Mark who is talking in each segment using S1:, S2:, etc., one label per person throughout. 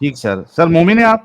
S1: ٹھیک سر. سر مومن ہیں آپ؟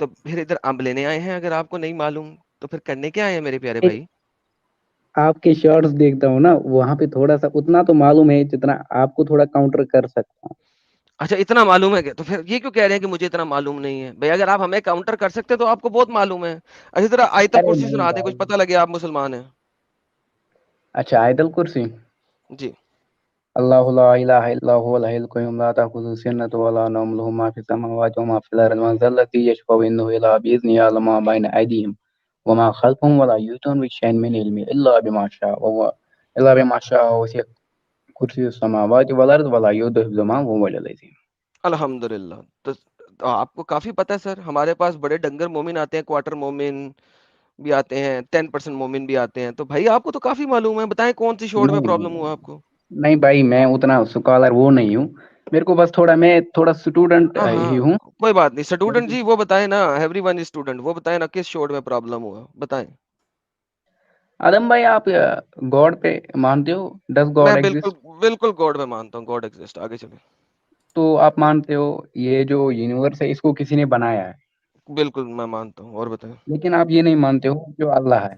S2: تو پھر ادھر امب لینے آئے ہیں؟ اگر آپ کو نہیں معلوم تو پھر کرنے کیا آئے ہیں میرے پیارے
S3: نہیں,
S2: بھائی؟
S3: آپ کے شارٹس دیکھتا ہوں نا, وہاں پہ تھوڑا سا اتنا تو معلوم ہے جتنا آپ کو تھوڑا کاؤنٹر کر سکتا ہوں.
S2: اچھا اتنا معلوم ہے کہ تو پھر یہ کیوں کہہ رہے ہیں کہ مجھے اتنا معلوم نہیں ہے؟ بھائی اگر آپ ہمیں کاؤنٹر کر سکتے تو آپ کو بہت معلوم ہے. اسی طرح آیت
S3: ارے
S2: الکرسی
S3: نہیں
S2: سنا دیں، کچھ
S3: بھائی.
S2: پتہ لگے آپ مسلمان ہیں.
S3: اچھا, آیت الکرسی.
S2: جی
S3: اللہ لا الہ الا هو الحی القیوم لا تأخذہ سنۃ ولا نوم له ما فی السماوات وما فی الارض من ذا الذی یشفع عنده الا بإذنہ یعلم ما بین ایدیہم وما خلفهم ولا یحیطون بشیء من علمہ الا بما شاء وسع کرسی السماوات والارض ولا یؤودہ حفظہما وهو العلی العظیم.
S2: الحمدللہ. تو آپ کو کافی پتہ ہے سر. ہمارے پاس بڑے ڈنگر مومن آتے ہیں، کوارٹر مومن بھی آتے ہیں، 10% مومن بھی آتے ہیں. تو بھائی آپ کو تو کافی معلوم ہے. بتائیں کون سی شوڑ میں پرابلم ہوا آپ کو؟
S3: نہیں بھائی, میں اتنا اسکالر وہ نہیں ہوں. میرے کو بس میں تھوڑا اسٹوڈنٹ
S2: ہاں
S3: ہی
S2: ہاں
S3: ہوں.
S2: کوئی بات نہیں. اسٹوڈنٹ جی وہ بتائیں نا، ایوری ون اسٹوڈنٹ، وہ بتائیں نا کس شوڑ میں پرابلم ہوا، بتائیں.
S3: آدم بھائی, آپ گاڈ پہ مانتے ہو؟ ڈز
S2: میں
S3: گاڈ
S2: بالکل
S3: ایگزسٹ؟
S2: بالکل گاڈ میں مانتا ہوں، گاڈ ایگزسٹ. آگے چلیں.
S3: تو آپ مانتے ہو یہ جو یونیورس ہے اس کو کسی نے بنایا ہے,
S2: بالکل میں مانتا ہوں. اور بتائیں.
S3: لیکن آپ یہ نہیں مانتے ہو جو اللہ ہے.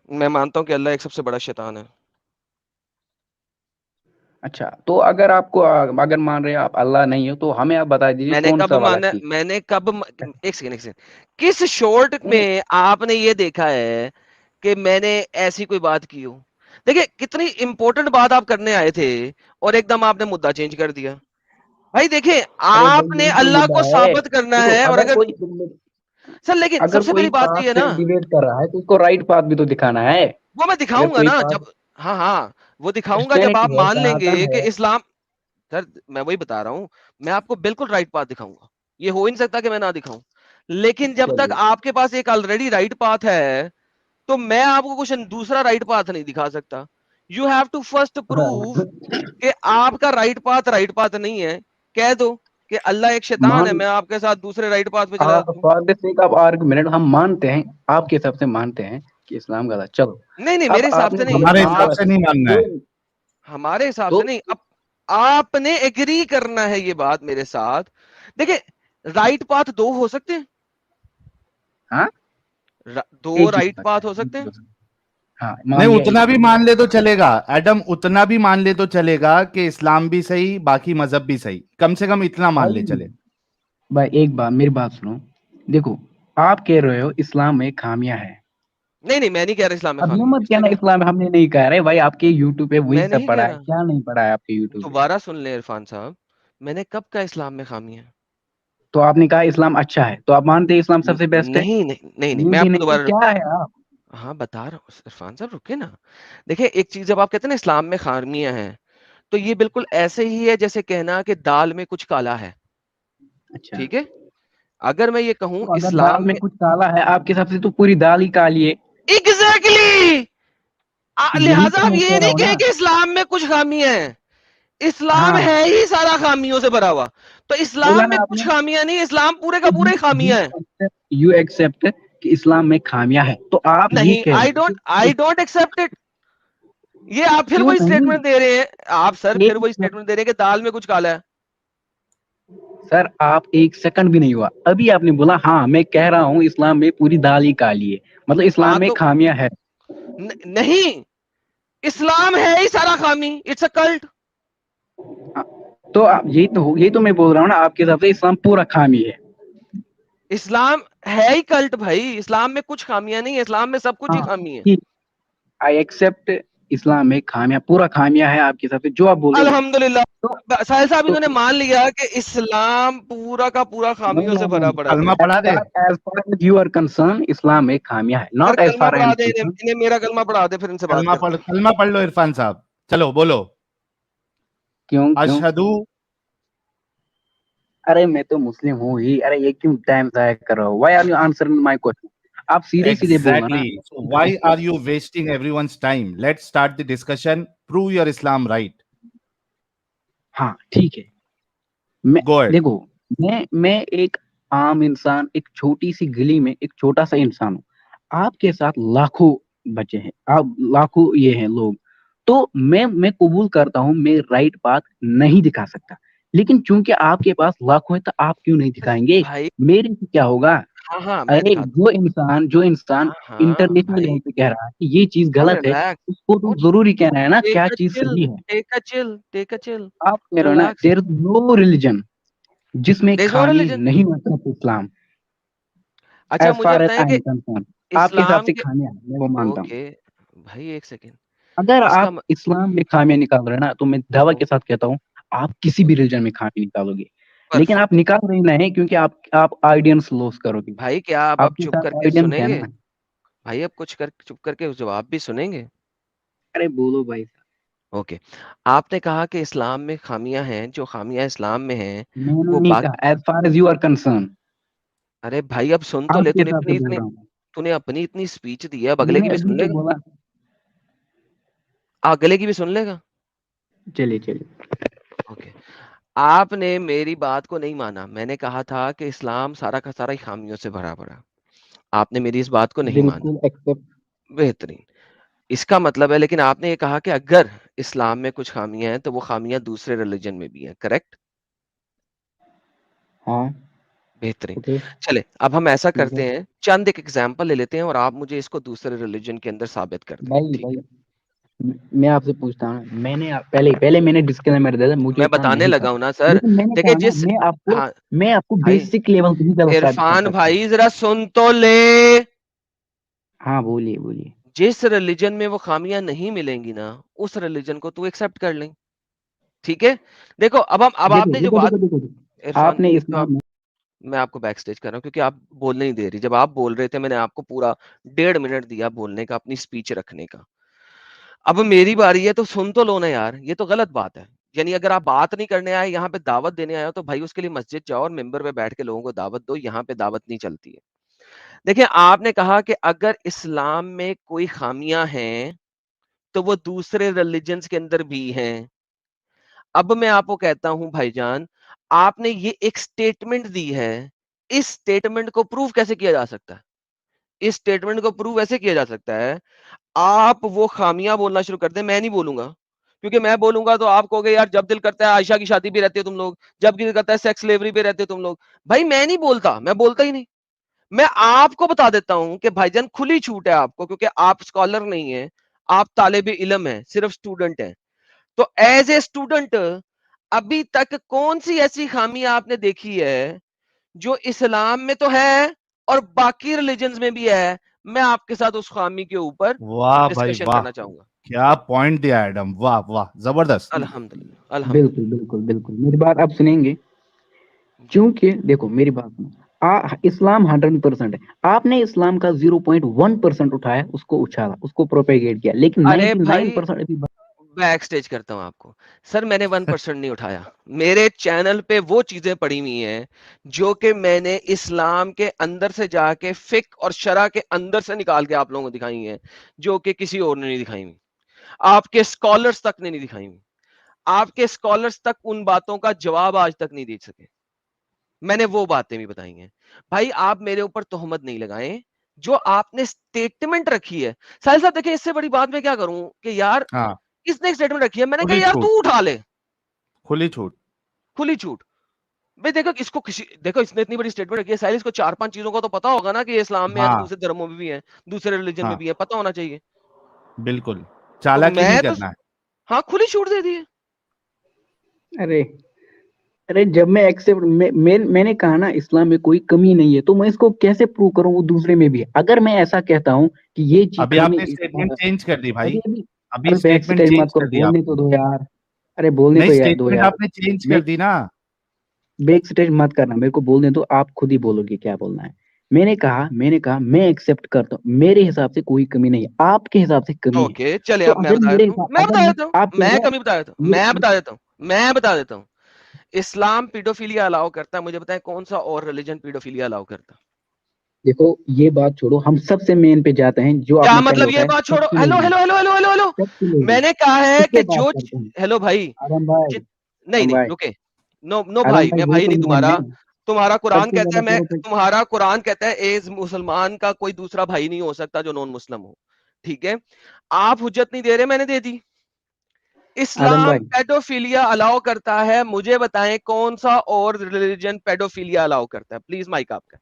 S2: میں مانتا ہوں کہ اللہ ایک سب سے بڑا شیطان ہے.
S3: اچھا, تو اگر آپ کو اگر مان رہے آپ اللہ نہیں ہو تو ہمیں آپ بتا دیجیے
S2: میں نے
S3: کون
S2: کب
S3: سا والا
S2: مانا؟
S3: ٹھیک
S2: میں نے کب ایک سیکنڈ کس شورٹ
S3: ہے.
S2: میں آپ نے یہ دیکھا ہے کہ میں نے ایسی کوئی بات کی ہو؟ دیکھیں کتنی امپورٹنٹ بات آپ کرنے آئے تھے اور ایک دم آپ نے مدعا چینج کر دیا. بھائی دیکھیں
S3: ارے بھائی,
S2: آپ نے
S3: یہی تو
S2: اللہ
S3: مدعا
S2: کو
S3: ہے.
S2: ثابت کرنا
S3: دیکھو,
S2: ہے. اور اگر سر لیکن سب
S3: اگر
S2: سے
S3: کوئی
S2: پہلی بات تو
S3: پاتھ
S2: یہ
S3: سے
S2: نا،
S3: ڈیبیٹ کر رہا ہے تو اس کو رائٹ پاتھ بھی تو دکھانا ہے.
S2: وہ میں
S3: اگر
S2: دکھاؤں گا
S3: کوئی
S2: نا
S3: پاتھ
S2: جب، ہاں ہاں وہ دکھاؤں گا جب
S3: کرسچینٹی
S2: آپ
S3: ہے,
S2: مان لیں گے
S3: سناتن
S2: کہ
S3: ہے.
S2: اسلام. سر میں وہی بتا رہا ہوں، میں آپ کو بالکل رائٹ پاتھ دکھاؤں گا. یہ ہو ہی نہیں سکتا کہ میں نہ دکھاؤں. لیکن جب تک
S3: چلیے,
S2: آپ کے پاس ایک آلریڈی رائٹ پاتھ ہے تو میں آپ کو کچھ دوسرا رائٹ پاتھ نہیں دکھا سکتا. You have to first prove کہ آپ کا رائٹ پاتھ نہیں ہے. کہہ دو کہ اللہ ایک شیطان ہے،
S3: مان
S2: میں آپ کے ساتھ دوسرے رائٹ پاتھ پہ چلا جاتا ہوں.
S3: For the sake of argument ہم مانتے ہیں, آپ کے حساب سے مانتے ہیں کہ اسلام غلط. چلو,
S2: نہیں نہیں
S3: اب
S2: میرے
S3: آپ
S2: حساب
S3: نے
S2: سے نہیں.
S3: بولا
S1: ہمارے
S3: کہ
S1: حساب
S2: آپ
S1: سے نہیں ماننا ہے.
S2: ہمارے حساب
S3: تو
S2: سے نہیں. اب آپ نے ایگری کرنا ہے یہ بات میرے ساتھ. دیکھیں رائٹ پاتھ دو ہو سکتے ہیں.
S3: ہاں,
S2: دو
S3: ایک ہی
S2: رائٹ
S3: سکتا
S2: پاتھ ہو
S3: ہے.
S2: سکتے ہیں.
S3: ہاں, مان
S1: نہیں
S3: لیا ایک
S1: اتنا بھی
S3: ہی.
S1: مان لے تو چلے گا ایڈم, اتنا بھی مان لے تو چلے گا کہ اسلام بھی صحیح باقی مذہب بھی صحیح. کم سے کم اتنا مان لے چلے.
S3: بھائی ایک بات, میری بات سنو. دیکھو, آپ کہہ رہے ہو اسلام میں خامیاں ہے.
S2: نہیں نہیں میں نہیں کہہ رہا اسلام میں
S3: اب یہ
S2: خامی ہے.
S3: مت
S2: کس نے
S3: کہنا
S2: کہا؟
S3: اسلام ہم نے نہیں کہا رہے بھائی, آپ کے یوٹیوب پہ وہی
S2: میں
S3: سب
S2: نہیں کہہ
S3: پڑھا ہے,
S2: رہا.
S3: کیا نہیں پڑھا ہے آپ کے یوٹیوب پہ.
S2: دوبارہ سن لیں عرفان صاحب، میں نے کب کہا اسلام میں خامی ہے؟
S3: تو آپ نے کہا اسلام اچھا ہے, تو آپ مانتے ہیں اسلام سب سے بیسٹ ہے؟
S2: نہیں نہیں نہیں نہیں،
S3: نہیں
S2: میں
S3: جی
S2: آپ کو
S3: نہیں, تو
S2: دوبارہ،
S3: کیا ہے آپ؟
S2: ہاں بتا رہا ہوں عرفان صاحب رکے نا. دیکھیں ایک چیز جب آپ کہتے ہیں نا اسلام میں خامیاں ہیں تو یہ بالکل ایسے ہی ہے جیسے کہنا کہ دال میں کچھ کالا ہے.
S3: اچھا,
S2: ٹھیک ہے، اگر میں یہ کہوں
S3: تو اگر دال
S2: اسلام
S3: میں
S2: میں،
S3: کچھ کالا ہے آپ کے حساب سے تو پوری دال ہی کالی ہے.
S2: ایگزیکٹلی،
S3: یہی
S2: لہذا
S3: تو
S2: آپ
S3: میں
S2: یہ
S3: کہہ رہا
S2: نہیں
S3: ہوں نا.
S2: کہیں کہ اسلام میں کچھ خامی ہے. اسلام
S3: ہاں,
S2: ہے ہی سارا خامیوں سے بھرا ہوا. تو
S3: بولا
S2: اسلام میں
S3: نا آپ
S2: کچھ
S3: نے,
S2: خامیاں نہیں، اسلام پورے کا پورا ہی خامیاں ہے.
S3: یو ایکسپٹ کہ اسلام میں خامیاں ہے, تو آپ یہ
S2: نہیں،
S3: کہہ
S2: آئی
S3: رہے ہو
S2: ڈونٹ ایکسپٹ اٹ. یہ آپ پھر
S3: کیوں
S2: وہی
S3: نہیں.
S2: اسٹیٹمنٹ دے رہے ہیں، آپ سر پھر
S3: ایک
S2: وہی اسٹیٹمنٹ دے رہے ہیں کہ دال میں کچھ کالا ہے.
S3: سر آپ ایک سیکنڈ بھی نہیں ہوا, ابھی آپ نے بولا ہاں میں کہہ رہا ہوں اسلام میں پوری دال ہی کالی ہے, مطلب
S2: ہاں
S3: اسلام میں
S2: تو
S3: خامیاں ہے.
S2: نہیں، اسلام ہے ہی سارا خامی، اٹس اے کلٹ.
S3: تو یہی تو میں بول رہا ہوں نا, آپ کے حساب سے اسلام پورا خامی ہے.
S2: اسلام ہے ہی کلٹ بھائی، اسلام میں کچھ خامیاں نہیں ہے، اسلام میں سب کچھ ہی
S3: ہاں,
S2: خامی ہے.
S3: آئی ایکسپٹ اسلام میں خامیاں, پورا خامیاں ہے آپ کے حساب سے جو آپ بول رہے ہو.
S2: الحمدللہ ساحل صاحب
S3: تو
S2: انہوں نے مان لیا کہ اسلام پورا کا پورا خامیوں سے بھرا پڑا ہے.
S1: کلمہ پڑھا دے.
S3: as far as you are concerned, اسلام میں خامیاں ہے,
S2: سر
S3: not as
S2: کلمہ
S3: far I
S2: پڑھا
S3: am
S2: دے
S3: concerned.
S2: انہیں میرا کلمہ پڑھا دے، پھر ان سے بات کرتے ہیں.
S1: کلمہ پڑھ لو عرفان صاحب, چلو بولو.
S3: کیوں
S1: اشہدو.
S3: ارے میں تو مسلم ہوں ہی, ارے یہ کیوں ٹائم ضائع کر رہا ہو؟ Why are you answering my question? آپ سیدھے سیدھے بولنا نا.
S1: Exactly. So why are you wasting everyone's time? Let's start the discussion. Prove your Islam right.
S3: ہاں ٹھیک ہے, میں
S1: Go ahead.
S3: دیکھو میں ایک عام انسان، ایک چھوٹی سی گلی میں ایک چھوٹا سا انسان ہوں. آپ کے ساتھ لاکھوں بچے ہیں، آپ لاکھوں یہ ہیں لوگ. تو میں قبول کرتا ہوں میں رائٹ بات نہیں دکھا سکتا، لیکن چونکہ آپ کے پاس لاکھوں ہے تو آپ کیوں نہیں دکھائیں گے؟
S2: بھائی
S3: میرے سے کیا ہوگا؟
S2: ہاں ہاں میں
S3: ارے
S2: دکھاتا
S3: جو انسان
S2: ہوں. ہاں ہاں
S3: انٹرنیشنل
S2: بھائی
S3: لیول پہ کہہ رہا ہے کہ یہ چیز
S2: اور
S3: غلط ہے،
S2: ریلیکس
S3: اس کو تو ضروری کہنا ہے نا کیا چیز صحیح ہے.
S2: ٹیک اے چل
S3: آپ کہہ رہے ہو نا
S2: ریلیکس.
S3: دیر از نو ریلیجن جس میں
S2: There is no
S3: خامی
S2: religion.
S3: نہیں ہوتا اسلام.
S2: اچھا
S3: ایز
S2: مجھے
S3: فار ایز
S2: بتائیں
S3: آئی
S2: کہ
S3: ایم کنسرن آپ کے حساب
S2: اسلام
S3: سے
S2: کے
S3: خامیاں ہیں، میں وہ مانتا ہوں.
S2: اوکے بھائی ایک سیکنڈ
S3: اگر
S2: اس کا
S3: آپ اسلام میں خامیاں نکال رہے ہیں نا تو میں دعوی کے ساتھ کہتا ہوں آپ کسی بھی ریلیجن میں خامی نکالو گے، لیکن آپ
S2: پرفیکٹ
S3: نکال رہے نہیں کیونکہ آپ آئیڈینس لوس کرو گے.
S2: بھائی کیا آپ
S3: آپ
S2: اب
S3: کے
S2: چپ کر
S3: ساتھ
S2: کے
S3: آئیڈینس
S2: سنیں
S3: ہے
S2: گے؟
S3: نا.
S2: بھائی اب چپ کر کے جواب بھی سنیں گے؟
S3: ارے بولو بھائی.
S2: اوکے آپ نے کہا کہ اسلام میں خامیاں ہیں، جو خامیاں اسلام میں ہیں
S3: میں نے
S2: وہ
S3: نہیں کہا as far as you are concern.
S2: ارے بھائی اب سن تو
S3: آپ
S2: لے،
S3: کے حساب سے بول رہا ہوں.
S2: تو نے اپنی اتنی اسپیچ دی ہے، اب
S3: میں
S2: اگلے کی
S3: نے
S2: بھی
S3: ابھی
S2: سن لے
S3: تو
S2: گا؟
S3: بولا.
S2: اگلے کی بھی سن لے گا؟
S3: چلیے
S2: اوکے آپ نے میری بات کو نہیں مانا. میں نے کہا تھا کہ اسلام سارا کا سارا ہی خامیوں سے بھرا پڑا. آپ نے میری اس بات کو نہیں مانا.
S3: بالکل ایکسپٹ.
S2: بہترین. اس کا مطلب ہے لیکن آپ نے یہ کہا کہ اگر اسلام میں کچھ خامیاں ہیں تو وہ خامیاں دوسرے ریلیجن میں بھی ہیں، کریکٹ؟
S3: ہاں
S2: بہترین.
S3: اوکے
S2: چلے اب ہم ایسا
S3: ٹھیک ہے.
S2: کرتے ہیں، چند ایک ایگزامپل لے لیتے ہیں اور آپ مجھے اس کو دوسرے ریلیجن کے اندر ثابت کر دیں. ٹھیک
S3: بھائی
S2: ہے
S3: میں آپ سے پوچھتا ہوں، میں نے پہلے میں نے ڈسکلیمر دیا تھا مجھے
S2: میں
S3: اتنا
S2: بتانے
S3: نہیں
S2: لگا
S3: پتا،
S2: ہوں نا سر.
S3: لیکن میں نے
S2: دیکھیں
S3: کہا نا
S2: جس ہاں
S3: میں آپ کو
S2: بھائی
S3: بیسک لیول پہ ہی غلط ثابت کر
S2: عرفان
S3: سکتا ہوں.
S2: بھائی ذرا سن تو لے.
S3: ہاں بولیے.
S2: جس ریلیجن میں وہ خامیاں نہیں ملیں گی نا اس ریلیجن کو تو ایکسپٹ کر لیں. ٹھیک ہے دیکھو اب آپ نے جو بات
S3: دیکھو
S2: عرفان
S3: آپ نے
S2: ایک تو
S3: اسلام میں
S2: میں آپ کو بیک سٹیج کر رہا ہوں کیونکہ آپ بولنے نہیں دے رہی. جب آپ بول رہے تھے میں نے آپ کو پورا 1.5 منٹ دیا بولنے کا، اپنی اسپیچ رکھنے کا. اب میری باری ہے تو سن تو لو نا یار، یہ تو غلط بات ہے. یعنی اگر آپ بات نہیں کرنے آئے، یہاں پہ دعوت دینے آئے ہو تو بھائی اس کے لیے مسجد جاؤ اور ممبر پہ بیٹھ کے لوگوں کو دعوت دو. یہاں پہ دعوت نہیں چلتی ہے. دیکھیں آپ نے کہا کہ اگر اسلام میں کوئی خامیاں ہیں تو وہ دوسرے ریلیجنز کے اندر بھی ہیں. اب میں آپ کو کہتا ہوں بھائی جان، آپ نے یہ ایک سٹیٹمنٹ دی ہے، اس سٹیٹمنٹ کو پروف کیسے کیا جا سکتا ہے؟ اس سٹیٹمنٹ کو پروف ایسے کیا جا سکتا ہے، آپ وہ خامیاں بولنا شروع کر دیں. میں نہیں بولوں گا کیونکہ میں بولوں گا تو آپ کہو گے یار جب دل کرتا ہے عائشہ کی شادی پہ رہتے ہو تم لوگ، جب دل کرتا ہے سیکس سلیوری پہ رہتے ہو تم لوگ. بھائی میں نہیں بولتا، میں بولتا ہی نہیں. میں آپ کو بتا دیتا ہوں کہ بھائی جان کھلی چھوٹ ہے آپ کو، کیونکہ آپ اسکالر نہیں ہیں، آپ طالب علم ہیں، صرف اسٹوڈنٹ ہیں. تو ایز اے اسٹوڈنٹ ابھی تک کون سی ایسی خامی آپ نے دیکھی ہے جو اسلام میں تو ہے اور باقی ریلیجنز میں بھی ہے؟ میں آپ کے ساتھ اس خامی کے اوپر
S1: واہ بھائی
S2: ڈسکشن
S1: واہ،
S2: کرنا چاہوں گا.
S1: کیا پوائنٹ دیا ایڈم، واہ واہ زبردست.
S2: الحمدللہ الحمدللہ.
S3: بالکل میری بات آپ سنیں گے. چونکہ دیکھو میری بات سنو، اسلام 100% ہے. آپ نے اسلام کا 0.1% اٹھایا، اس کو اچھالا، اس کو پروپیگیٹ کیا، لیکن
S2: ارے بھائی
S3: 99% ابھی
S2: بیک سٹیج کرتا ہوں آپ کو. سر میں نے 1% نہیں اٹھایا. میرے چینل پہ وہ چیزیں پڑی ہوئی ہیں جو کہ میں نے اسلام کے اندر سے جا کے فقہ اور شرع کے اندر سے نکال کے آپ لوگوں کو دکھائی ہیں، جو کہ کسی اور نے نہیں دکھائی ہوئی. آپ کے اسکالرز تک نے نہیں دکھائی ہوئی. آپ کے اسکالرز تک ان باتوں کا جواب آج تک نہیں دے سکے. میں نے وہ باتیں بھی بتائی ہیں. بھائی آپ میرے اوپر تہمت نہیں لگائیں، جو آپ نے سٹیٹمنٹ رکھی ہے. ساحل صاحب دیکھیں، اس سے بڑی بات میں کیا کروں کہ یار
S1: ہاں
S2: اس نے ایک سٹیٹمنٹ رکھی ہے، میں نے کہا
S1: کھلی
S2: یار
S1: چھوٹ،
S2: تو اٹھا لے.
S1: کھلی چھوٹ.
S2: کھلی چھوٹ. بھائی دیکھو اس کو دیکھو اس نے اتنی بڑی سٹیٹمنٹ رکھی ہے، ساحل اس کو 4-5 چیزوں کا تو پتا ہوگا نا کہ اسلام میں ہے تو
S1: ہاں
S2: دوسرے دھرموں میں بھی ہے، دوسرے ریلیجن میں
S1: ہاں
S2: بھی ہے، پتا ہونا چاہیے.
S1: بالکل،
S2: تو
S1: چالاکی نہیں
S2: میں تو
S1: کرنا ہے.
S2: ہاں کھلی چھوٹ دے دی ہے.
S3: ارے جب میں ایکسپٹ میں نے کہا نا اسلام میں کوئی کمی نہیں ہے تو میں اس کو کیسے پروو کروں وہ دوسرے میں بھی ہے. اگر میں ایسا کہتا ہوں کہ یہ چیز
S1: ابھی آپ
S3: کمی
S1: نے اسٹیٹمنٹ چینج کر دی بھائی، ابھی
S3: ارے بیک
S1: اسٹیٹمنٹ
S3: سٹیج مت
S1: چینج
S3: کرو،
S1: کر دی آپ
S3: بولنے
S1: نے.
S3: تو دو یار. ارے بولنے
S1: نہیں
S3: تو دو
S1: اسٹیٹمنٹ
S3: یار.
S1: آپ نے چینج
S3: میں
S1: کر دی نا.
S3: بیک سٹیج مت کرنا، میرے کو بولنے تو آپ خود ہی بولو گے کیا بولنا ہے. میں نے کہا میں ایکسپٹ کرتا ہوں، میرے حساب سے کوئی کمی نہیں ہے، آپ کے حساب سے کمی ہے.
S2: اوکے چلے
S3: تو
S2: اب میں
S3: اگر
S2: بتا
S3: میرے
S2: دیتا ہوں،
S3: حساب
S2: میں
S3: اگر
S2: بتا دیتا ہوں،
S3: آپ کہہ
S2: میں
S3: رہے
S2: کمی بتا دیتا ہوں، میں بتا دیتا ہوں. اسلام پیڈوفیلیا الاؤ کرتا ہے، مجھے بتائیں کون سا اور ریلیجن پیڈوفیلیا الاؤ کرتا ہے؟
S3: دیکھو یہ بات چھوڑو، ہم سب سے مین پہ جاتے ہیں جو آپ
S2: کیا
S3: نے پہلے
S2: مطلب یہ
S3: اٹھایا
S2: بات چھوڑو؟ Hello
S3: secularism.
S2: Hello hello hello hello hello
S3: secularism
S2: میں نے کہا ہے
S3: اس
S2: کہ
S3: پہ بات کرتے ہیں.
S2: ہیلو بھائی
S3: آرم بھائی
S2: نہیں
S3: آرم
S2: نہیں
S3: بھائی
S2: رکے. نو
S3: آرم
S2: بھائی، میں
S3: وہ
S2: بھائی
S3: تو
S2: نہیں
S3: مین
S2: تمہارا.
S3: ہے.
S2: تمہارا قرآن
S3: سب سے
S2: کہتا ہے
S3: زیادہ
S2: میں
S3: پروفیٹ
S2: تمہارا قرآن کہتا ہے ایز مسلمان کا کوئی دوسرا بھائی نہیں ہو سکتا جو نان مسلم ہو. ٹھیک ہے, آپ حجت نہیں دے رہے, میں نے دے دی.
S3: آدم
S2: اسلام
S3: بھائی
S2: پیڈوفیلیا الاؤ کرتا ہے, مجھے بتائیں کون سا اور ریلیجن پیڈوفیلیا الاؤ کرتا ہے؟ پلیز مائک آپ کا.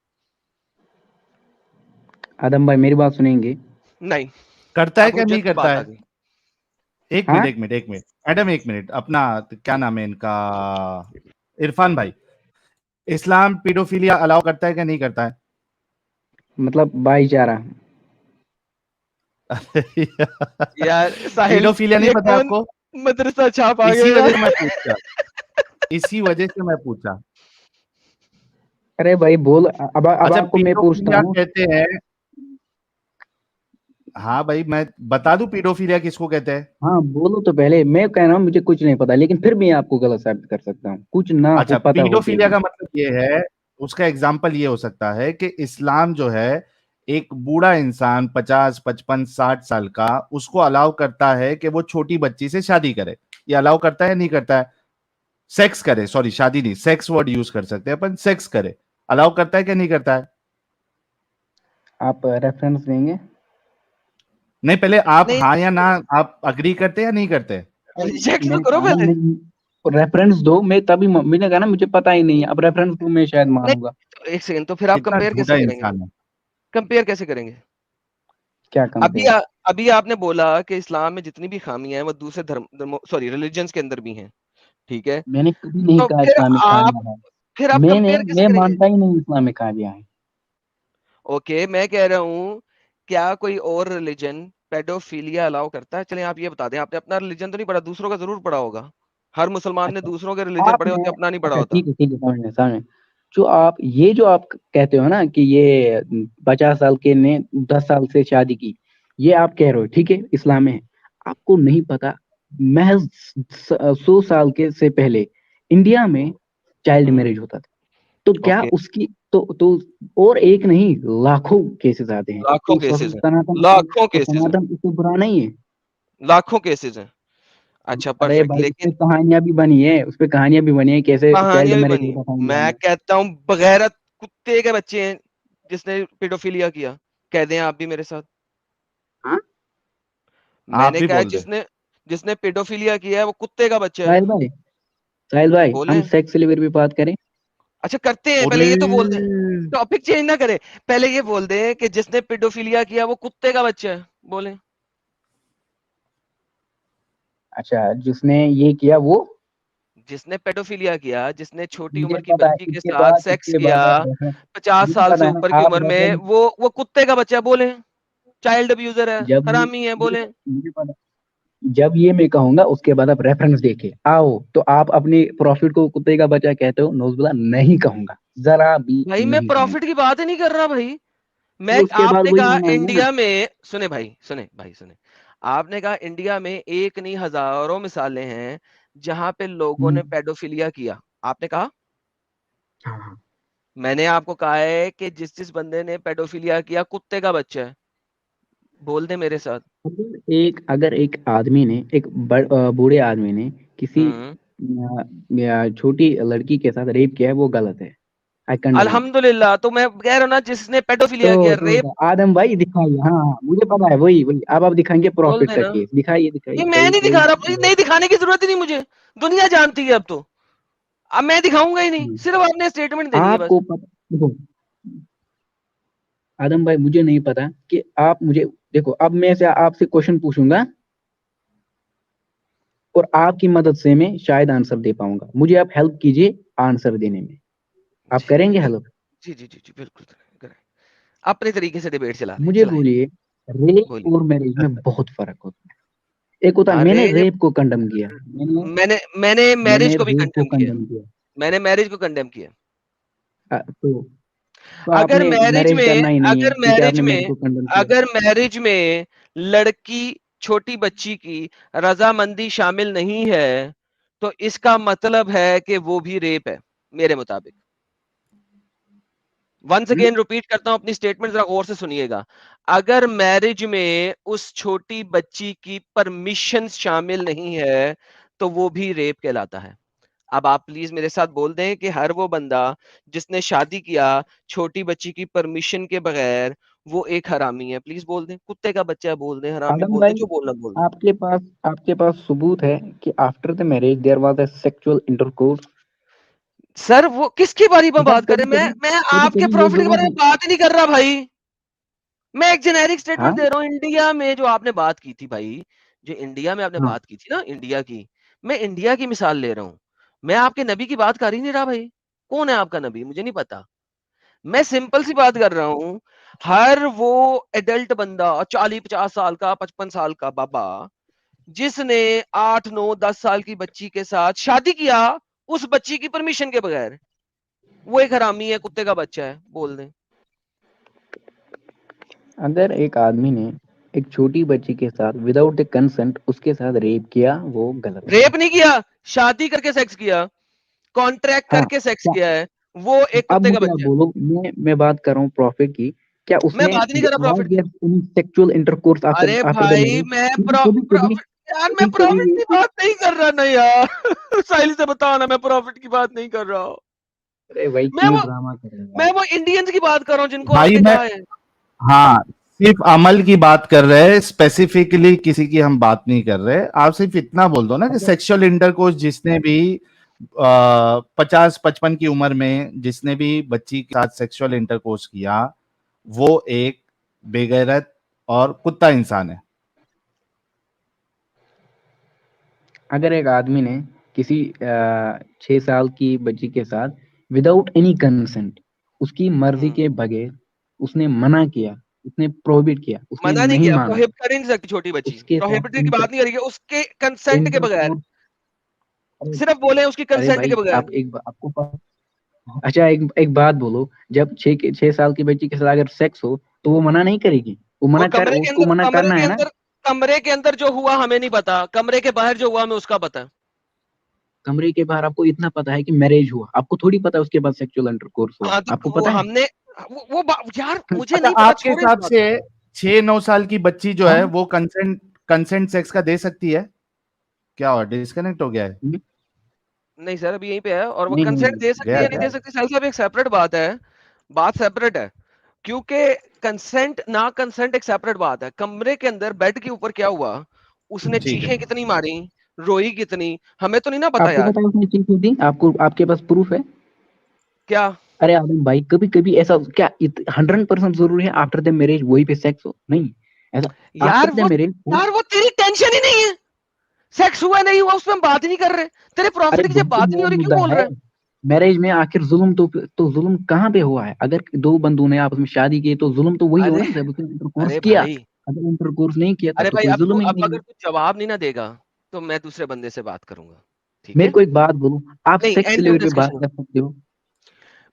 S3: آدم بھائی میری بات سنیں گے؟
S2: نہیں,
S1: کرتا ہے
S2: اب
S1: کہ نہیں
S2: حجت کی
S1: کرتا
S2: بات
S1: ہے؟
S2: آ گئی.
S1: ایک
S3: ہاں
S1: منٹ میڈم, ایک منٹ. اپنا کیا نام ہے ان کا, عرفان بھائی, اسلام پیڈوفیلیا الاؤ کرتا ہے کہ نہیں کرتا ہے؟
S3: مطلب بھائی چارہ.
S2: یار ساحل,
S1: پیڈوفیلیا نہیں
S2: یہ
S1: پتا آپ
S2: کون
S1: کو؟
S2: مدرسہ چھاپ آ
S1: اسی
S2: گیا
S1: وجہ
S2: یار.
S1: سے میں پوچھتا, اسی وجہ سے میں پوچھا.
S3: ارے بھائی بول, اب
S1: اچھا,
S3: آپ کو میں پوچھتا
S1: پیڈوفیلیا
S3: ہوں.
S1: کہتے ہیں, ہاں بھائی میں بتا دوں پیڈوفیلیا کس کو کہتے ہیں؟
S3: ہاں بولو تو پہلے. میں کہہ رہا ہوں مجھے کچھ نہیں پتا, لیکن پھر بھی آپ کو غلط ثابت کر سکتا ہوں کچھ نہ ہو
S1: اچھا,
S3: پتا ہو کے
S1: پیڈوفیلیا
S3: بھی.
S1: کا مطلب یہ ہے, اس کا ایگزامپل یہ ہو سکتا ہے کہ اسلام جو ہے ایک بوڑھا انسان 50 55 60 سال کا, اس کو الاؤ کرتا ہے کہ وہ چھوٹی بچی سے شادی کرے. یہ الاؤ کرتا ہے نہیں کرتا ہے؟ سیکس کرے, سوری شادی نہیں, سیکس ورڈ یوز کر سکتے ہیں اپن, سیکس کرے. الاؤ کرتا ہے کہ نہیں کرتا ہے؟
S3: آپ ریفرنس دیں گے؟
S1: نہیں, پہلے آپ
S2: نہیں,
S1: ہاں یا نہ آپ اگری کرتے یا نہیں کرتے؟
S2: ریجیکٹ
S3: میں
S2: تو
S3: نے
S2: کرو
S3: کہا نا
S2: پہلے.
S3: ریفرنس دو. میں تبھی میں نے کہا نا مجھے پتا ہی نہیں ہے, اب ریفرنس دو میں شاید مانوں گا.
S2: نہیں, ایک سیکنڈ, تو پھر آپ
S1: کتنا
S2: کمپیئر
S1: جھوٹا
S2: کیسے کریں گے؟
S1: انسان ہے.
S2: کمپیئر کیسے کریں گے؟
S3: کیا
S2: ابھی
S3: کمپیئر؟
S2: ابھی آپ نے بولا کہ اسلام میں جتنی بھی خامیاں ہیں وہ دوسرے دھرم سوری ریلیجنس کے اندر بھی ہیں. ٹھیک ہے,
S3: میں نے کبھی نہیں
S2: تو
S3: کہا اسلام میں خامیاں ہے.
S2: پھر آپ کمپیئر کیسے
S3: میں
S2: کریں گے؟
S3: مانتا ہی نہیں اسلام میں خامیاں ہیں.
S2: اوکے, میں کہہ رہا ہوں کیا کوئی اور ریلیجن پیڈوفیلیا الاؤ کرتا ہے؟ چلیں آپ یہ بتا دیں, آپ نے اپنا ریلیجن تو نہیں پڑھا, دوسروں کا ضرور پڑھا ہوگا. ہر مسلمان نے
S3: اچھا
S2: دوسروں کے ریلیجن
S3: آپ
S2: پڑھے
S3: نے,
S2: ہوتے, اپنا نہیں پڑھا
S3: اچھا
S2: ہوتا.
S3: ٹھیک ہے سمجھ. جو آپ کہتے ہو نا کہ یہ 50 سال کے نے 10 سال سے شادی کی, یہ آپ کہہ رہے ہو ٹھیک ہے اسلام میں. آپ کو نہیں پتا محض 100 سال کے سے پہلے انڈیا میں چائلڈ میرج ہوتا تھا. تو کیا
S2: اوکے,
S3: اس کی تو اور ایک نہیں لاکھوں کیسز آتے ہیں.
S2: لاکھوں
S3: تو
S2: کیسز ہیں,
S3: سناتن
S2: لاکھوں کیسز ہیں,
S3: اس سے برا نہیں ہے.
S2: لاکھوں کیسز ہیں. اچھا
S3: ارے
S2: پرفیکٹ,
S3: بھائی اس
S2: لیکن
S3: پہ کہانیاں بھی بنی ہے, اس پہ کہانیاں بھی بنی ہے کیسے چائلڈ
S2: کہانیاں بھی
S3: میرج
S2: بنی.
S3: ہوتا تھا انڈیا
S2: میں
S3: میں.
S2: کہتا ہوں بغیرت کتے کے بچے ہیں جس نے پیڈوفیلیا کیا. کہہ دیں آپ بھی میرے ساتھ.
S3: ہاں
S2: میں
S1: آپ
S2: نے
S1: بھی
S2: کہا
S1: بول دے.
S2: جس نے پیڈوفیلیا کیا ہے وہ کتے کا بچہ ہے.
S3: ساحل بھائی ہم
S2: بولیں.
S3: سیکس لیور بھی بات کریں.
S2: اچھا کرتے ہیں, پہلے
S1: ارے
S2: یہ تو بول دیں, ٹاپک چینج نہ کرے, پہلے یہ بول دیں کہ جس نے پیڈوفیلیا کیا وہ کتے کا بچہ ہے. بولیں.
S3: اچھا جس نے یہ کیا وہ,
S2: جس نے پیڈوفیلیا کیا, جس نے چھوٹی
S3: مجھے
S2: عمر کی
S3: پتا ہے
S2: بچی
S3: اس
S2: کے
S3: کے
S2: ساتھ
S3: بعد
S2: سیکس کیا
S3: مجھے
S2: 50 سال
S3: پتا
S2: سے
S3: ہے نا
S2: اوپر کی
S3: آپ
S2: عمر میں, وہ کتے کا بچہ ہے. بولیں. چائلڈ ابیوزر ہے,
S3: جب
S2: حرامی ہے. بولیں.
S3: مجھے پتا, جب یہ میں کہوں گا اس کے بعد آپ ریفرنس دیکھے آؤ تو آپ اپنی پروفٹ کو کتے کا بچہ کہتے ہو, نوز باللہ نہیں کہوں گا, ذرا بھی
S2: بھائی میں
S3: نہیں کہوں
S2: پروفٹ
S3: گا.
S2: کی بات ہی نہیں کر رہا بھائی. میں
S3: پھر اس کے
S2: آپ
S3: بعد
S2: نے
S3: وہی
S2: کہا
S3: منائیں گے نا.
S2: انڈیا میں, سنے بھائی سنے, آپ نے کہا انڈیا میں ایک نہیں ہزاروں مثالیں ہیں جہاں پہ لوگوں نے پیڈوفیلیا کیا. آپ نے کہا,
S3: ہاں
S2: میں نے آپ کو کہا ہے کہ جس بندے نے پیڈوفیلیا کیا کتے کا بچہ ہے. بول دے میرے ساتھ.
S3: اگر ایک آدمی نے, ایک بوڑھے آدمی نے کسی
S2: ہوں,
S3: چھوٹی لڑکی کے ساتھ ریپ کیا ہے وہ غلط ہے. I condemn it.
S2: الحمدللہ. تو میں کہہ رہا ہوں نا جس نے پیڈوفیلیا کیا, ریپ.
S3: آدم بھائی دکھائیے, ہاں مجھے پتا ہے وہی اب آپ دکھائیں گے
S2: بول
S3: پروفٹ کا
S2: دینا.
S3: کیس. دکھائیے
S2: یہ میں نہیں دکھا رہا, نہیں دکھانے کی ضرورت ہی نہیں مجھے, دنیا جانتی ہے اب تو. اب میں دکھاؤں گا ہی نہیں, صرف آپ نے اسٹیٹمنٹ دینی ہے
S3: آپ
S2: بس.
S3: کو پتا, آدم بھائی مجھے نہیں پتا کہ آپ مجھے دیکھو, اب میں سے آپ سے کوشچن پوچھوں گا اور آپ کی مدد سے میں شاید آنسر دے پاؤں گا. مجھے آپ ہیلپ کیجیے آنسر دینے میں. آپ
S2: جی
S3: کریں گے ہیلپ؟
S2: جی بالکل کریں. اپنے طریقے سے ڈیبیٹ چلا لیں,
S3: مجھے
S2: چلائیں.
S3: بولیے, ریپ
S2: بولیے.
S3: اور میرج میں بہت فرق ہوتا ہے. ایک ہوتا ہے
S2: ہاں,
S3: میں نے ریپ کو کنڈم کیا,
S2: میں نے
S3: میں
S2: میرج
S3: نے
S2: کو بھی
S3: ریپ کو
S2: کنڈیم کیا.
S3: کنڈم کیا.
S2: میں نے میرج کو کنڈیم کیا.
S3: تو آپ نے میرج کرنا ہی نہیں ہے کیونکہ آپ نے میرج کو کنڈم کیا.
S2: اگر میرج میں لڑکی چھوٹی بچی کی رضامندی شامل نہیں ہے تو اس کا مطلب ہے کہ وہ بھی ریپ ہے میرے مطابق. ونس اگین ریپیٹ کرتا ہوں اپنی سٹیٹمنٹ, ذرا غور سے سنیے گا. اگر میرج میں اس چھوٹی بچی کی پرمیشن شامل نہیں ہے تو وہ بھی ریپ کہلاتا ہے. اب آپ پلیز میرے ساتھ بول دیں کہ ہر وہ بندہ جس نے شادی کیا چھوٹی بچی کی پرمیشن کے بغیر وہ ایک حرامی ہے. پلیز بول دیں, کتے کا بچہ ہے بول دیں, حرامی
S3: آدم
S2: بول دیں,
S3: بھائی
S2: جو بولنا بول دیں.
S3: آپ کے پاس ثبوت ہے کہ after the marriage there was a sexual intercourse?
S2: Sir وہ کس کے بارے میں بات کریں؟
S3: کبھی
S2: میں
S3: کبھی
S2: آپ کے
S3: کبھی یہ
S2: پروفٹ کے
S3: لوگوں
S2: بارے
S3: کی
S2: میں بات ہی نہیں کر رہا بھائی. میں ایک جنیرک
S3: ہاں
S2: سٹیٹمنٹ دے رہا ہوں. انڈیا میں جو آپ نے بات کی تھی بھائی, جو انڈیا میں آپ نے
S3: ہاں
S2: بات کی تھی نا انڈیا کی, میں انڈیا کی مثال لے رہا ہوں. میں آپ کے نبی کی بات کر ہی نہیں رہا بھائی. کون ہے آپ کا نبی مجھے نہیں پتا. میں سمپل سی بات کر رہا ہوں. ہر وہ ایڈلٹ بندہ 40-50 سال کا 55 سال کا بابا جس نے 8-9-10 سال کی بچی کے ساتھ شادی کیا اس بچی کی پرمیشن کے بغیر, وہ ایک حرامی ہے, کتے کا بچہ ہے بول دیں.
S3: اگر ایک آدمی نے ایک چھوٹی بچی کے ساتھ وداؤٹ اے کنسنٹ اس کے ساتھ ریپ کیا وہ غلط ہے.
S2: ریپ نہیں کیا, شادی کر کے سیکس کیا, کانٹریکٹ
S3: ہاں
S2: کر کے سیکس
S3: کیا
S2: کیا ہے, وہ ایک
S3: اب
S2: کتے کا
S3: مجھے آپ
S2: بچہ ہے.
S3: بولو, میں بات کر رہا ہوں پروفٹ کی, کیا اس
S2: میں
S3: نے
S2: بات نہیں کر رہا پروفٹ کی.
S3: Sexual intercourse
S2: array
S3: after the
S2: بھائی
S3: میرج؟
S2: میں
S3: کبھی کبھی
S2: یار میں پروفٹ کی بات نہیں کر رہا نا یار. ساحل سے بتاؤ نا, میں پروفٹ کی بات نہیں کر رہا.
S3: ارے بھائی
S2: میں
S3: کیوں
S2: وہ
S3: ڈرامہ کر رہے ہیں
S2: میں
S3: آپ؟
S2: وہ انڈینز کی بات کر رہا ہوں جن کو آپ
S1: بھائی
S2: نے
S1: میں
S2: کہا ہے.
S1: ہاں صرف عمل کی بات کر رہے ہیں, اسپیسیفکلی کسی کی ہم بات نہیں کر رہے. آپ صرف اتنا بول دو نا کہ سیکشل انٹرکورس جس نے بھی 50-55 کی عمر میں جس نے بھی بچی کے ساتھ سیکشل انٹرکورس کیا وہ ایک بے غیرت اور کتا انسان ہے.
S3: اگر ایک آدمی نے کسی 6 سال کی بچی کے ساتھ وداؤٹ اینی کنسنٹ اس کی مرضی کے بغیر اس نے منع کیا, اس نے پروہبٹ کیا, اس نے
S2: منع نہیں
S3: نہیں
S2: کیا,
S3: مانا,
S2: پروہیبٹ کر ہی نہیں سکتی چھوٹی بچی,
S3: اس کے
S2: پروہیبٹ کی
S3: ساتھ
S2: بات نہیں کری ہے, اس کے کنسنٹ کے بغیر,
S3: ارے
S2: صرف بولے اس کی
S3: ارے
S2: کنسنٹ
S3: بھائی
S2: کے بغیر.
S3: آپ کو اچھا ایک بات بولو, جب 6 سال کی بچی کے ساتھ اگر سیکس ہو تو وہ منع نہیں کرے گی, وہ
S2: اور
S3: اس کو منع کرنا ہے نا.
S2: کمرے کے اندر جو ہوا ہمیں نہیں پتا, کمرے کے باہر جو ہوا ہمیں اس کا پتا.
S3: کمرے کے باہر آپ کو اتنا پتا ہے کہ میرج ہوا, آپ کو تھوڑی پتا اس کے بعد سیکچوئل انٹرکورس ہوا,
S2: ہاں
S3: آپ کو
S2: تو
S3: پتا ہے؟
S2: ہم نے یار مجھے
S1: اچھا
S2: نہیں پتا,
S1: آپ کے
S2: چھوڑے.
S1: حساب سے 6-9 سال کی بچی جو
S3: ہاں
S1: ہے وہ کنسنٹ سیکس کا دے سکتی ہے کیا؟ اور ڈسکنیکٹ ہو گیا ہے.
S2: نہیں سر ابھی یہیں پہ ہے, اور وہ
S3: نہیں
S2: کنسنٹ دے سکتی
S1: گیا
S2: ہے نہیں
S1: کیا؟
S2: دے سکتی سر صاحب ایک سیپریٹ بات ہے, بات سیپریٹ ہے. کیونکہ کنسنٹ نہ کنسنٹ ایک سیپریٹ بات ہے. کمرے کے اندر بیڈ کے اوپر کیا ہوا, اس نے
S1: ٹھیک ہے.
S2: چیخیں کتنی ماری, روئی کتنی, ہمیں تو نہیں نا پتا
S3: آپ کو
S2: یار.
S3: پتا ہے اس نے چیز دی, آپ کے پاس پروف ہے؟
S2: کیا
S3: ارے آدم بھائی کبھی کبھی ایسا کیا 100% ضروری ہے آفٹر دا میرج وہی پہ سیکس ہو؟ نہیں, ایسا
S2: یار
S3: آفٹر دا میرج
S2: وہ تیری ٹینشن ہی نہیں ہے, سیکس ہوا نہیں ہوا اس پہ ہم بات ہی نہیں کر رہے. تیرے
S3: ارے
S2: پروفٹ کی جب
S3: بہت
S2: بات نہیں
S3: بڑا
S2: ہو رہی کیوں
S3: مدعا
S2: بول
S3: ہے
S2: رہا ہے؟
S3: میرج میں. آخر ظلم تو ظلم کہاں پہ ہوا ہے؟ اگر 2 بندوں نے آپس میں شادی کی تو ظلم تو وہی ہو
S2: ارے
S3: نا جب اس نے انٹرکورس
S2: ارے
S3: کیا.
S2: بھائی
S3: اگر انٹرکورس نہیں کیا تب
S2: ارے
S3: تو
S2: بھائی
S3: کوئی
S2: اب
S3: ظلم ہی نہیں
S2: اگر
S3: ہے.
S2: تو جواب نہیں نہ دے گا تو میں دوسرے بندے سے بات کروں گا, ٹھیک
S3: میرے
S2: ہے؟
S3: کو ایک بات بولو, آپ
S2: نہیں,
S3: سیکس
S2: اینڈ آف
S3: لیور پہ بات
S2: ڈسکشن.
S3: کر سکتے ہو؟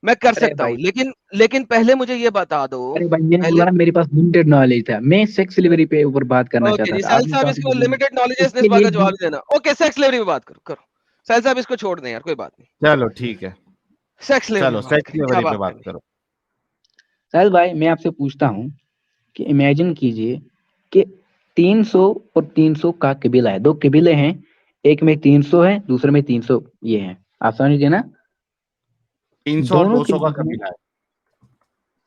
S2: میں کر
S3: ارے
S2: سکتا
S3: بھائی
S2: ہوں, لیکن پہلے مجھے یہ بتا دو.
S3: ارے بھائی میں نے
S2: پہلے
S3: بولا نا میرے پاس لمیٹڈ نالج تھا, میں سیکس لیوری پہ اوپر بات کرنا
S2: اوکے
S3: چاہتا
S2: جی,
S3: تھا. آپ
S2: سہیل
S3: نے
S2: صاحب اس
S3: ٹاپک
S2: کو
S3: بدلا,
S2: لمیٹڈ نالج ہے,
S3: اس
S2: اس نے
S3: کے
S2: اس بات
S3: لیے
S2: کا جواب دینا. اوکے سیکس لیوری پہ بات کرو. سہیل صاحب اس کو چھوڑ دیں یار, کوئی بات نہیں.
S1: چلو ٹھیک ہے,
S2: سیکس لیوری
S1: چلو
S2: پہ بات
S1: سیکس
S2: کریں, کیا
S1: لیوری پہ
S2: بات
S1: بات
S2: کرنی.
S1: کرو.
S3: سہیل بھائی میں آپ سے پوچھتا ہوں کہ امیجن کیجئے کہ 300 اور 300 کا قبیلہ ہے, 2 قبیلے ہیں, ایک میں 300 ہے دوسرے میں 300 یہ ہے, آپ سمجھے نا؟
S1: 300 اور
S3: دونوں کے
S1: 200 کا
S3: بیچ میں,
S1: قبیلہ ہے.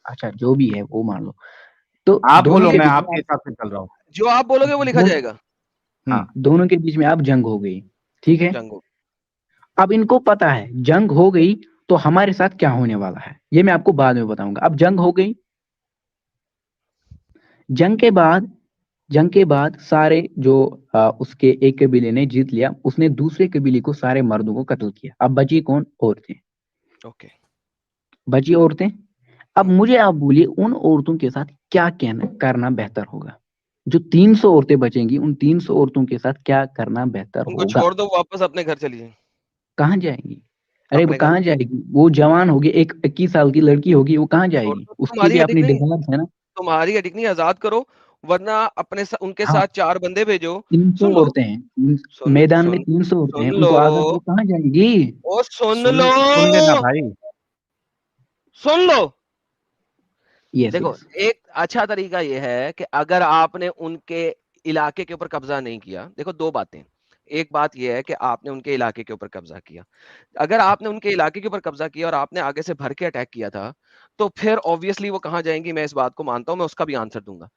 S3: اچھا جو بھی ہے وہ مان لو, تو
S1: آپ
S3: دونوں
S1: بولو,
S3: کے
S1: میں
S3: بیچ
S1: آپ
S3: میں
S1: کے حساب سے چل رہا ہوں.
S2: جو آپ بولو گے وہ لکھا جائے گا.
S3: ہاں دونوں کے بیچ میں اب جنگ ہو گئی, ٹھیک ہے؟
S2: جنگو
S3: اب ان کو پتا ہے جنگ ہو گئی تو ہمارے ساتھ کیا ہونے والا ہے, یہ میں آپ کو بعد میں بتاؤں گا. اب جنگ ہو گئی, جنگ کے بعد سارے جو اس کے ایک قبیلے نے جیت لیا, اس نے دوسرے قبیلے کو سارے مردوں کو قتل کیا. اب بچی کون؟ عورتیں.
S2: اوکے.
S3: بچی عورتیں. اب مجھے آپ بولیے ان عورتوں کے ساتھ کیا کرنا بہتر ہوگا؟ جو 300 عورتیں بچیں گی ان 300 عورتوں کے ساتھ کیا کرنا بہتر
S2: ان کو
S3: ہوگا؟
S2: چھوڑ دو, واپس اپنے گھر چلی جائیں.
S3: کہاں جائیں گی؟ ارے وہ
S2: اپنے گھر
S3: کہاں جائے گی؟ وہ جوان ہوگی, ایک 21 سال کی لڑکی ہوگی, وہ کہاں جائے
S2: چھوڑ
S3: گی؟
S2: دو,
S3: اس کی بھی اپنی ڈیمانڈ ہے نا.
S2: تمہاری اڈک نہیں, آزاد کرو, ورنہ ان کے
S3: ہاں
S2: ساتھ 4 بندے بھیجو.
S3: 300
S2: سن لو
S3: عورتیں ہیں میدان میں, 300 عورتیں ہیں,
S2: سن
S3: ان
S2: لو,
S3: کو آزاد کرو, کہاں جائیں گی؟
S2: او سن لو,
S1: سن لینا بھائی.
S2: سن لو.
S3: یس
S2: دیکھو
S3: یس
S2: ایک اچھا طریقہ یہ ہے کہ اگر آپ نے ان کے علاقے کے اوپر قبضہ نہیں کیا, دیکھو 2 باتیں. ایک بات یہ ہے کہ آپ نے ان کے علاقے کے اوپر قبضہ کیا. اگر آپ نے ان کے علاقے کے اوپر قبضہ کیا اور آپ نے آگے سے بھر کے اٹیک کیا تھا تو پھر obviously وہ کہاں جائیں گی, میں اس بات کو مانتا ہوں, میں اس کا بھی آنسر دوں گا.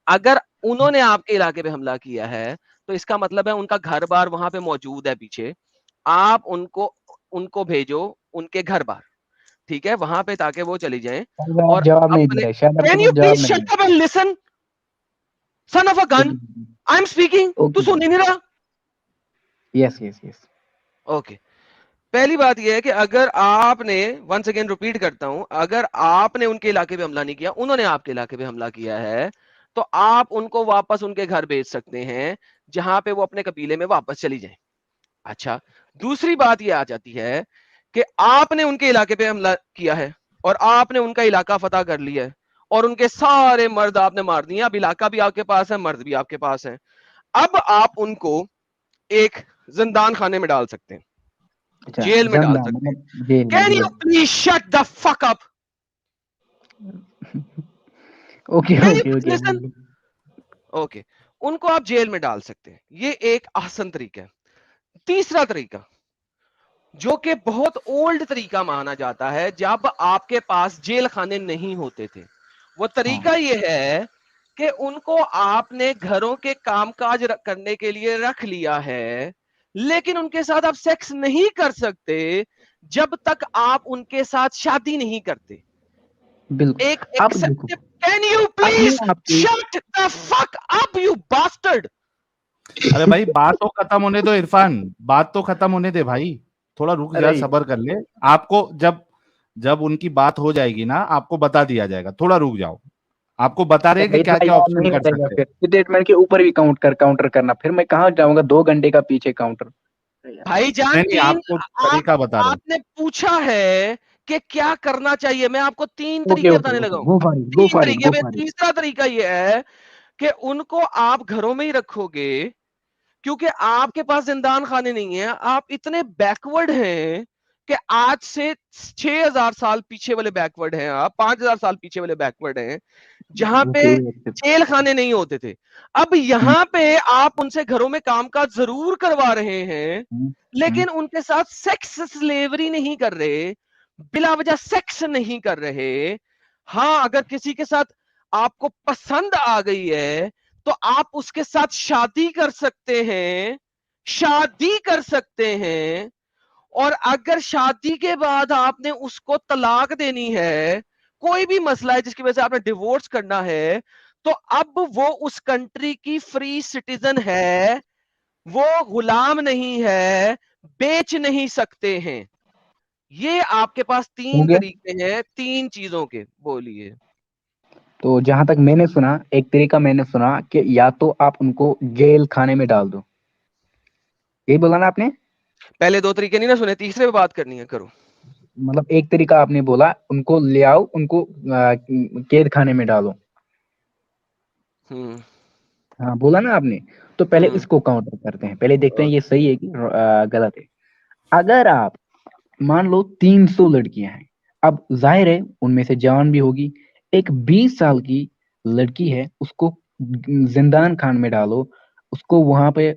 S2: اگر انہوں نے آپ کے علاقے پہ حملہ کیا ہے تو اس کا مطلب ہے ان کا گھر بار وہاں پہ موجود ہے پیچھے, آپ ان کو بھیجو ان کے گھر بار, ٹھیک ہے, وہاں پہ تاکہ وہ چلی جائیں. اور
S3: آپ جواب نہیں دے
S2: اپنے
S3: رہے, شاید آپ
S2: can
S3: کے
S2: you
S3: پاس جواب
S2: please
S3: نہیں
S2: shut up and listen son of a gun, I'm speaking, تو سن نہیں رہا.
S3: یس یس یس.
S2: اوکے, پہلی بات یہ ہے کہ اگر آپ نے, ونس اگین ریپیٹ کرتا ہوں, اگر آپ نے ان کے علاقے پہ حملہ نہیں کیا, انہوں نے آپ کے علاقے پہ حملہ کیا ہے, تو آپ ان کو واپس ان کے گھر بھیج سکتے ہیں جہاں پہ وہ اپنے قبیلے میں واپس چلی جائیں. اچھا, دوسری بات یہ آ جاتی ہے کہ آپ نے ان کے علاقے پہ حملہ کیا ہے اور آپ نے ان کا علاقہ فتح کر لیا ہے اور ان کے سارے مرد آپ نے مار دیے, اب علاقہ بھی آپ کے پاس ہے, مرد بھی آپ کے پاس ہیں. اب آپ ان کو ایک زندان خانے میں ڈال سکتے ہیں, جیل میں ڈال سکتے ہیں. Can you please shut the fuck up?
S3: Okay
S2: Can you
S3: okay
S2: please
S3: okay.
S2: listen? Okay, ان کو آپ جیل میں ڈال سکتے ہیں, یہ ایک احسن طریقہ ہے. تیسرا طریقہ جو کہ بہت اولڈ طریقہ مانا جاتا ہے جب آپ کے پاس جیل خانے نہیں ہوتے تھے, وہ طریقہ یہ ہے کہ ان کو آپ نے گھروں کے کام کاج کرنے کے لیے رکھ لیا ہے, لیکن ان کے ساتھ آپ سیکس نہیں کر سکتے جب تک آپ ان کے ساتھ شادی نہیں کرتے.
S3: بالکل.
S2: ایک
S3: اب دیکھو,
S2: Can you please shut the fuck up, you bastard?
S1: ارے بھائی بات تو ختم ہونے دو عرفان, بات تو ختم ہونے دے بھائی, تھوڑا رک جا, صبر کر لے. آپ کو جب ان کی بات ہو جائے گی نا آپ کو بتا دیا جائے گا, تھوڑا رک جاؤ. آپ کو بتا رہے کہ کیا کیا آپشن کر سکتے ہیں.
S3: اسٹیٹمنٹ کے اوپر بھی کاؤنٹر کرنا, پھر میں کہاں جاؤں گا 2 گھنٹے کا پیچھے کاؤنٹر.
S2: بھائی جان,
S1: نہیں آپ کو طریقہ بتا رہا ہوں.
S2: آپ نے پوچھا ہے کہ کیا کرنا چاہیے, میں آپ کو 3
S3: اوکے
S2: طریقے
S3: اوکے
S2: بتانے لگا
S3: اوکے,
S2: ہوں.
S3: Go for it, go
S2: 3
S3: for it,
S2: طریقے
S3: گو
S2: میں
S3: فار اٹ.
S2: تیسرا طریقہ یہ ہے کہ ان کو آپ گھروں میں ہی رکھو گے, کیونکہ آپ کے پاس زندان خانے نہیں ہیں. آپ اتنے بیکورڈ ہیں کہ آج سے 6000 سال پیچھے والے بیکورڈ ہیں, آپ 5000 سال پیچھے والے بیکورڈ ہیں جہاں پہ جیل خانے نہیں ہوتے تھے. اب یہاں پہ آپ ان سے گھروں میں کام کاج ضرور کروا رہے ہیں, لیکن ان کے ساتھ سیکس سلیوری نہیں کر رہے, بلا وجہ سیکس نہیں کر رہے. ہاں, اگر کسی کے ساتھ آپ کو پسند آ گئی ہے تو آپ اس کے ساتھ شادی کر سکتے ہیں, شادی کر سکتے ہیں. اور اگر شادی کے بعد آپ نے اس کو طلاق دینی ہے, کوئی بھی مسئلہ ہے جس کی وجہ سے آپ نے ڈیورس کرنا ہے, تو اب وہ اس کنٹری کی فری سٹیزن ہے, وہ غلام نہیں ہے, بیچ نہیں سکتے ہیں. یہ آپ کے پاس 3 طریقے ہیں 3 چیزوں کے. بولیے.
S3: تو جہاں تک میں نے سنا, ایک طریقہ میں نے سنا کہ یا تو آپ ان کو جیل خانے میں ڈال دو, یہی بولا نا آپ نے.
S2: پہلے 2 طریقے نہیں نا سنے, تیسرے پہ بات کرنی ہے, کرو.
S3: مطلب ایک طریقہ آپ نے بولا ان کو لے آؤ, ان کو قید خانے میں ڈالو. ہاں بولا نا آپ نے, تو پہلے اس کو کاؤنٹر کرتے ہیں, پہلے دیکھتے ہیں یہ صحیح ہے کہ غلط ہے. اگر آپ مان لو 300 لڑکیاں ہیں, اب ظاہر ہے ان میں سے جوان بھی ہوگی, ایک 20 سال کی لڑکی ہے, اس کو زندان خان میں ڈالو, اس کو وہاں پہ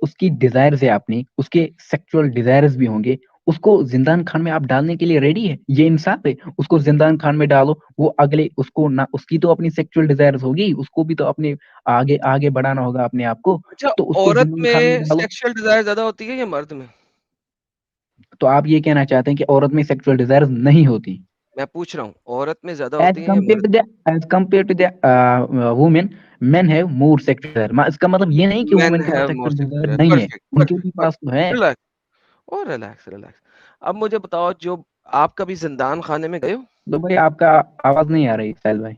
S3: اس کی ڈیزائرز ہے اپنی, اس کے سیکچوئل ڈیزائرز بھی ہوں گے, اس کو زندان خان میں آپ ڈالنے کے لیے ریڈی ہے؟ یہ انصاف ہے؟ اس کو زندان خان میں ڈالو, وہ اگلے اس کو نہ, اس کی تو اپنی سیکچوئل ڈیزائرز ہوگی, اس کو بھی تو اپنے آگے بڑھانا ہوگا اپنے آپ کو.
S2: اچھا,
S3: تو اس کو
S2: عورت
S3: زندان خان
S2: میں
S3: میں ڈالو.
S2: سیکشل ڈیزائر زیادہ ہوتی ہے یا مرد میں؟
S3: تو آپ یہ کہنا چاہتے ہیں کہ عورت میں سیکچوئل ڈیزائرز نہیں ہوتی؟
S2: میں پوچھ رہا ہوں عورت میں زیادہ
S3: As
S2: ہوتی ہیں یا
S3: compared
S2: مرد
S3: to the women, men have more sexual desire. اس کا مطلب یہ نہیں کہ
S2: men
S3: women کے پاس
S2: have more
S3: sexual
S2: sexual
S3: desire
S2: desire.
S3: نہیں ہے, ان کے بھی
S2: Perfect.
S3: پاس تو ہے.
S2: Relax. Oh, relax. اب مجھے بتاؤ, جو آپ کبھی زندان خانے میں گئے ہو؟
S3: تو بھائی آپ کا آواز نہیں آ رہی ساحل بھائی.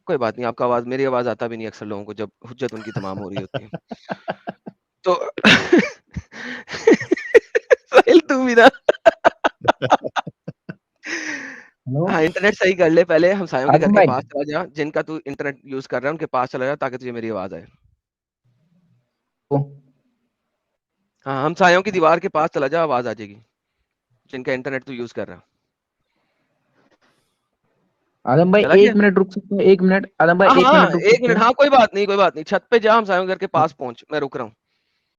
S2: کوئی بات نہیں, آپ کا آواز, میری آواز آتا بھی نہیں اکثر لوگوں کو جب حجت ان کی تمام ہو رہی ہوتی ہے. تو ساحل تو بھی نا, ہاں انٹرنیٹ صحیح کر لے پہلے, ہمسایوں کے گھر کے پاس چلا جا, جن کا تو انٹرنیٹ یوز کر رہا ہے ان کے پاس چلا جا تاکہ تجھے میری آواز آئے. ہاں, ہمسایوں کی دیوار کے پاس چلا جا, آواز آ جائے گی, جن کا انٹرنیٹ تو یوز کر رہا.
S3: آدم بھائی 1 منٹ رک سکتے ہیں, 1 منٹ, آدم بھائی 1 منٹ رک سکتے ہیں.
S2: ہاں کوئی بات نہیں, چھت پہ جا, ہمسایوں کے گھر کے پاس پہنچ, میں رک رہا ہوں.